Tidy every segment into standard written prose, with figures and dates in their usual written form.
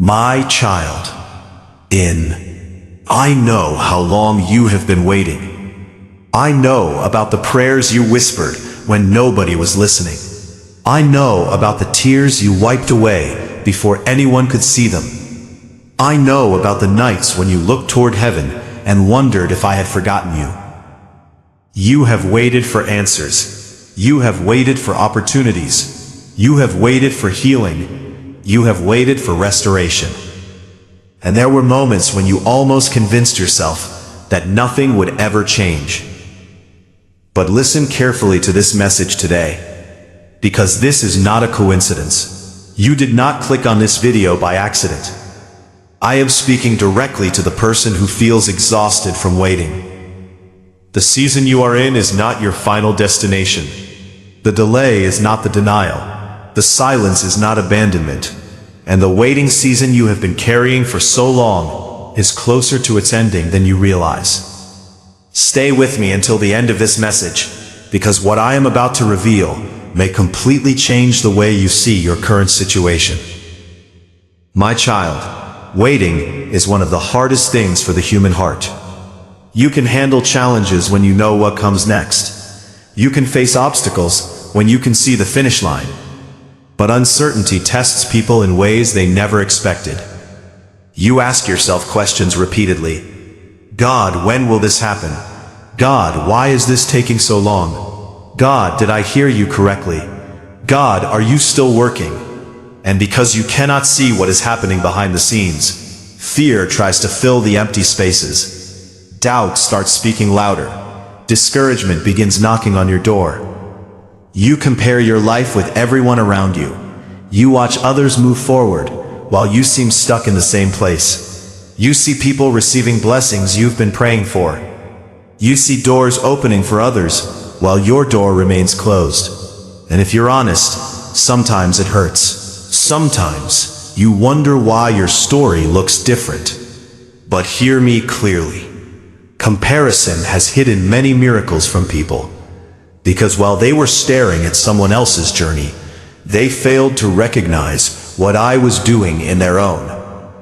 My child, I know how long you have been waiting. I know about the prayers you whispered when nobody was listening. I know about the tears you wiped away before anyone could see them. I know about the nights when you looked toward heaven and wondered if I had forgotten you. You have waited for answers. You have waited for opportunities. You have waited for healing. You have waited for restoration. And there were moments when you almost convinced yourself that nothing would ever change. But listen carefully to this message today, because this is not a coincidence. You did not click on this video by accident. I am speaking directly to the person who feels exhausted from waiting. The season you are in is not your final destination. The delay is not the denial. The silence is not abandonment. And the waiting season you have been carrying for so long is closer to its ending than you realize. Stay with me until the end of this message, because what I am about to reveal may completely change the way you see your current situation. My child, waiting is one of the hardest things for the human heart. You can handle challenges when you know what comes next. You can face obstacles when you can see the finish line. But uncertainty tests people in ways they never expected. You ask yourself questions repeatedly. God, when will this happen? God, why is this taking so long? God, did I hear you correctly? God, are you still working? And because you cannot see what is happening behind the scenes, fear tries to fill the empty spaces. Doubt starts speaking louder. Discouragement begins knocking on your door. You compare your life with everyone around you. You watch others move forward, while you seem stuck in the same place. You see people receiving blessings you've been praying for. You see doors opening for others, while your door remains closed. And if you're honest, sometimes it hurts. Sometimes you wonder why your story looks different. But hear me clearly. Comparison has hidden many miracles from people. Because while they were staring at someone else's journey, they failed to recognize what I was doing in their own.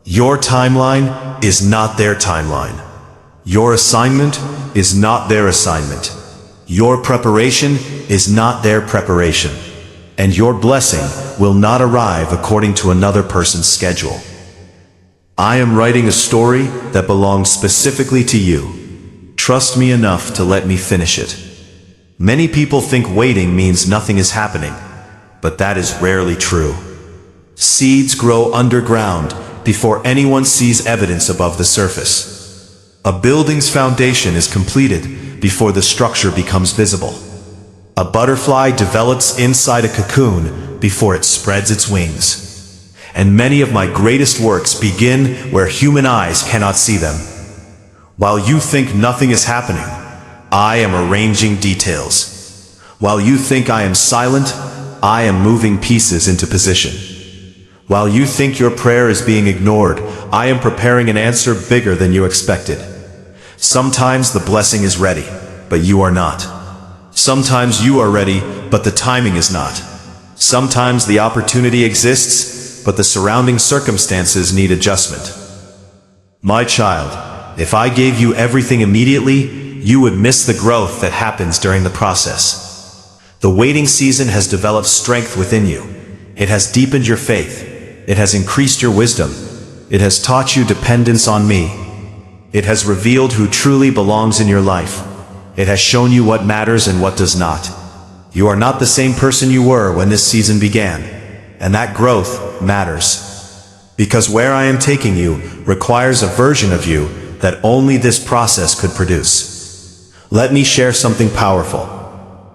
Your timeline is not their timeline. Your assignment is not their assignment. Your preparation is not their preparation. And your blessing will not arrive according to another person's schedule. I am writing a story that belongs specifically to you. Trust me enough to let me finish it. Many people think waiting means nothing is happening, but that is rarely true. Seeds grow underground before anyone sees evidence above the surface. A building's foundation is completed before the structure becomes visible. A butterfly develops inside a cocoon before it spreads its wings. And many of my greatest works begin where human eyes cannot see them. While you think nothing is happening, I am arranging details. While you think I am silent, I am moving pieces into position. While you think your prayer is being ignored, I am preparing an answer bigger than you expected. Sometimes the blessing is ready, but you are not. Sometimes you are ready, but the timing is not. Sometimes the opportunity exists, but the surrounding circumstances need adjustment. My child, if I gave you everything immediately, you would miss the growth that happens during the process. The waiting season has developed strength within you. It has deepened your faith. It has increased your wisdom. It has taught you dependence on me. It has revealed who truly belongs in your life. It has shown you what matters and what does not. You are not the same person you were when this season began, and that growth matters. Because where I am taking you requires a version of you that only this process could produce. Let me share something powerful.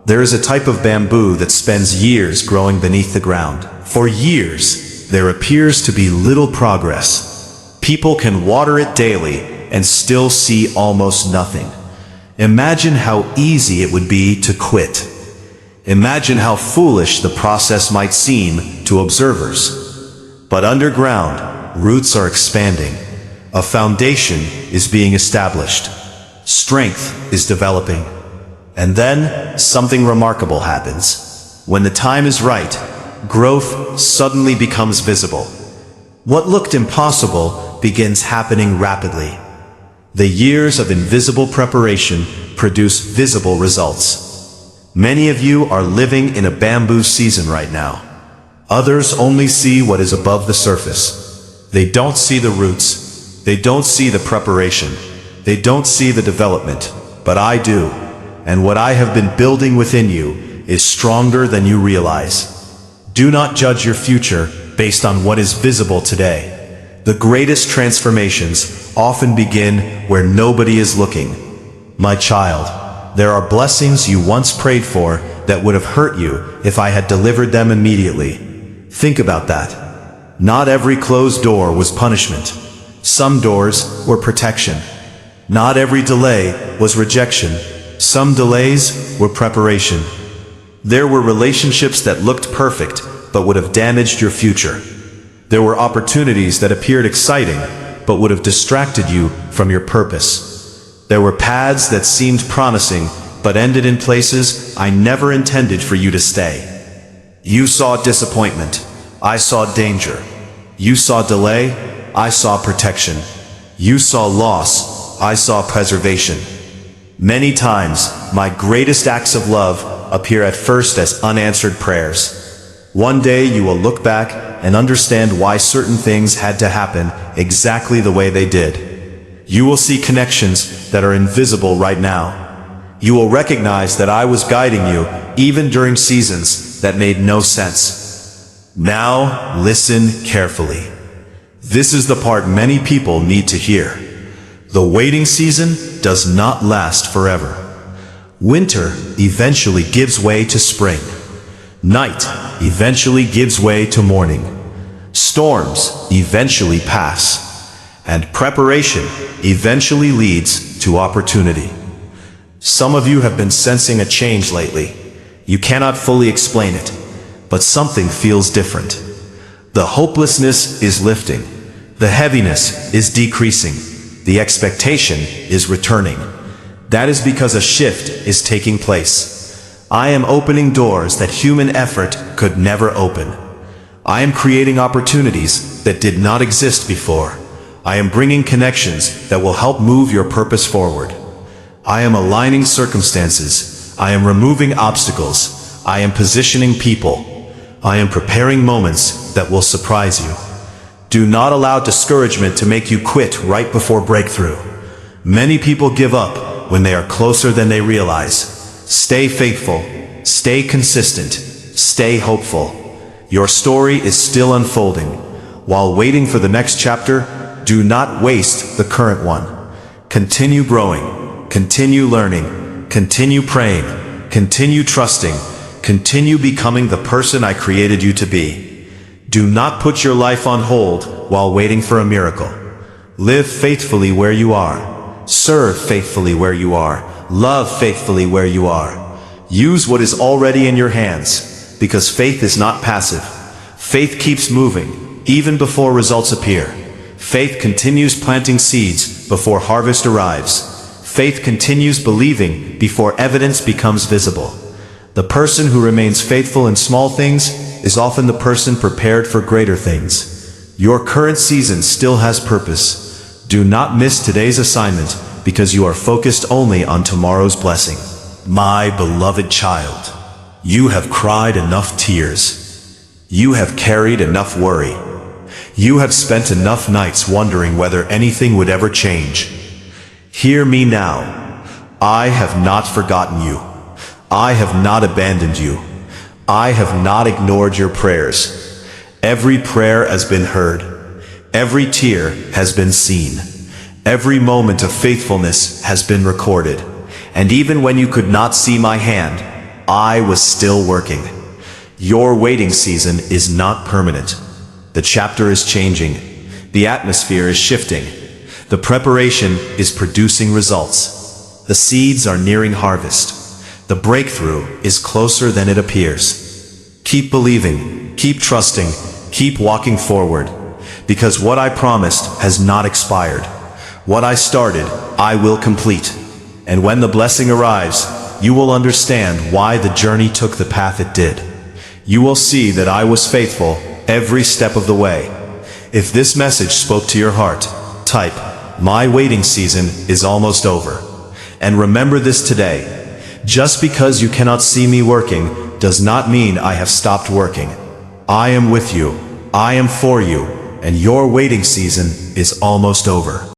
There is a type of bamboo that spends years growing beneath the ground. For years, there appears to be little progress. People can water it daily and still see almost nothing. Imagine how easy it would be to quit. Imagine how foolish the process might seem to observers. But underground, roots are expanding. A foundation is being established. Strength is developing. And then, something remarkable happens. When the time is right, growth suddenly becomes visible. What looked impossible begins happening rapidly. The years of invisible preparation produce visible results. Many of you are living in a bamboo season right now. Others only see what is above the surface. They don't see the roots. They don't see the preparation. They don't see the development. But I do. And what I have been building within you is stronger than you realize. Do not judge your future based on what is visible today. The greatest transformations often begin where nobody is looking. My child, there are blessings you once prayed for that would have hurt you if I had delivered them immediately. Think about that. Not every closed door was punishment. Some doors were protection. Not every delay was rejection. Some delays were preparation. There were relationships that looked perfect but would have damaged your future. There were opportunities that appeared exciting but would have distracted you from your purpose. There were paths that seemed promising but ended in places I never intended for you to stay. You saw disappointment. I saw danger. You saw delay. I saw protection. You saw loss. I saw preservation. Many times, my greatest acts of love appear at first as unanswered prayers. One day you will look back and understand why certain things had to happen exactly the way they did. You will see connections that are invisible right now. You will recognize that I was guiding you even during seasons that made no sense. Now, listen carefully. This is the part many people need to hear. The waiting season does not last forever. Winter eventually gives way to spring. Night eventually gives way to morning. Storms eventually pass. And preparation eventually leads to opportunity. Some of you have been sensing a change lately. You cannot fully explain it, but something feels different. The hopelessness is lifting. The heaviness is decreasing. The expectation is returning. That is because a shift is taking place. I am opening doors that human effort could never open. I am creating opportunities that did not exist before. I am bringing connections that will help move your purpose forward. I am aligning circumstances. I am removing obstacles. I am positioning people. I am preparing moments that will surprise you. Do not allow discouragement to make you quit right before breakthrough. Many people give up when they are closer than they realize. Stay faithful, stay consistent, stay hopeful. Your story is still unfolding. While waiting for the next chapter, do not waste the current one. Continue growing, continue learning, continue praying, continue trusting, continue becoming the person I created you to be. Do not put your life on hold while waiting for a miracle. Live faithfully where you are. Serve faithfully where you are. Love faithfully where you are. Use what is already in your hands, because faith is not passive. Faith keeps moving, even before results appear. Faith continues planting seeds before harvest arrives. Faith continues believing before evidence becomes visible. The person who remains faithful in small things is often the person prepared for greater things. Your current season still has purpose. Do not miss today's assignment, because you are focused only on tomorrow's blessing. My beloved child, you have cried enough tears. You have carried enough worry. You have spent enough nights wondering whether anything would ever change. Hear me now. I have not forgotten you. I have not abandoned you. I have not ignored your prayers. Every prayer has been heard. Every tear has been seen. Every moment of faithfulness has been recorded. And even when you could not see my hand, I was still working. Your waiting season is not permanent. The chapter is changing. The atmosphere is shifting. The preparation is producing results. The seeds are nearing harvest. The breakthrough is closer than it appears. Keep believing, keep trusting, keep walking forward, because what I promised has not expired. What I started, I will complete. And when the blessing arrives, you will understand why the journey took the path it did. You will see that I was faithful every step of the way. If this message spoke to your heart, type, "My waiting season is almost over." And remember this today. Just because you cannot see me working does not mean I have stopped working. I am with you, I am for you, and your waiting season is almost over.